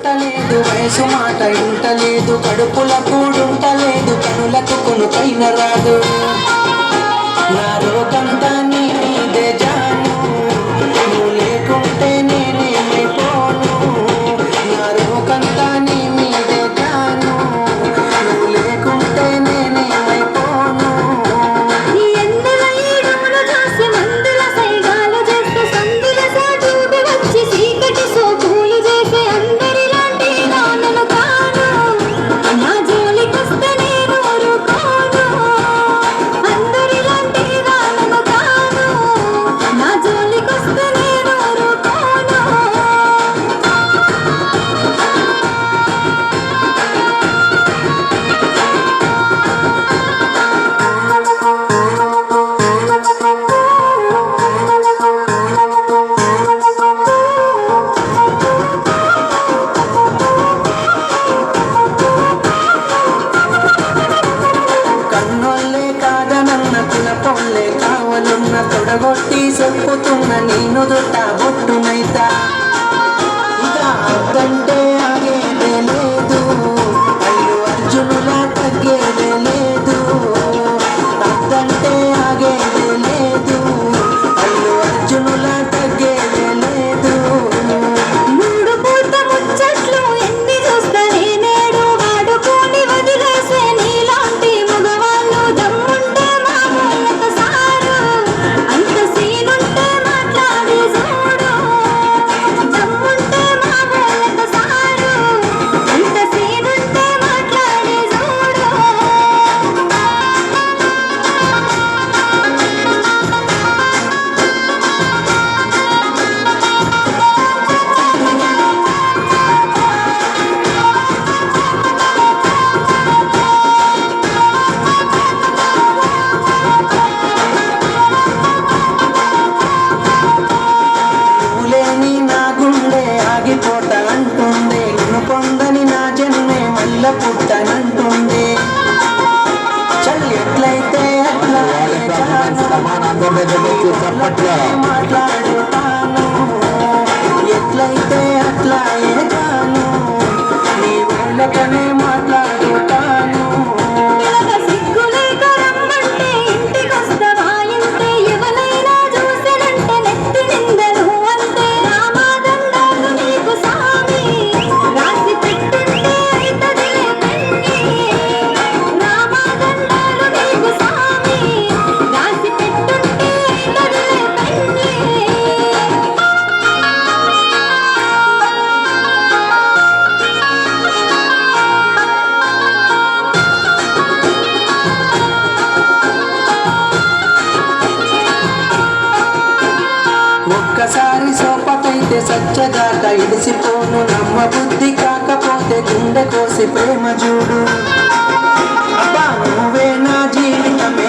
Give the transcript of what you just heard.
లేదు వయసు మాట ఇంటలేదు, కడుపుల కూడుంటలేదు, కనులకు కొనుకైన రాదు. నా రోగంతా నీ మీదే జాను, నువ్వు లేకుంటే నేనేమైపోను. నా రోగంతా నీ మీదే జాను, నువ్వు లేకుంటే నేనేమైపోను. తొడగొట్టి చెప్పుతున్న నేను దుట్ట బొట్టునైతా, ఇక అద్దంటే ఆగేదే లేదు, అల్లు అర్జునులా తగ్గేదే లేదు. అద్దంటే ఆగేదే లేదు, అల్లు అర్జునులా తగ్గేదే లేదు. మూడు పూట ముచ్చట్లు ఎన్ని చూస్తనే నేడు వాడుకొని వదిలేసే నీలాంటి మగవాళ్ళు దమ్ముంటే మామూలత సారు, అంత సీనుంటే మాట్లాడి చూడు. దమ్ముంటే మామూలత సారు, అంత సీనుంటే మాట్లాడి చూడు. నువ్వులేని నా గుండె ఆగిపోట అంటుంది, నిన్ను పొందని నా జన్మే మల్ల పుట్టనంటుంది. చల్ ఎట్లయితే అట్లా మాట్లాడుతాను, ఎట్లయితే అట్లా ఏదాను, నీ వాళ్ళకనే మాట్లాడుతాను. పిలక సిగ్గులేక రమ్మంటే ఇంటికొస్తవా ఇంటే, ఎవరైనా చూసినంటే నెత్తి నిందలు అంతే. రామాదండాలు నీకు సామి, రాసి పెట్టుంటే అయితదిలే పెళ్ళి. రామాదండాలు నీకు సామి, రాసి పెట్టుంటే అయితదిలే పెళ్ళి. ఒక్కసారి సోపతైతే సచ్చదాకా ఇడిసిపోను, నమ్మ బుద్ధి కాకపోతే గుండె కోసి ప్రేమ చూడు. అబ్బా నువ్వే నా జీవితమే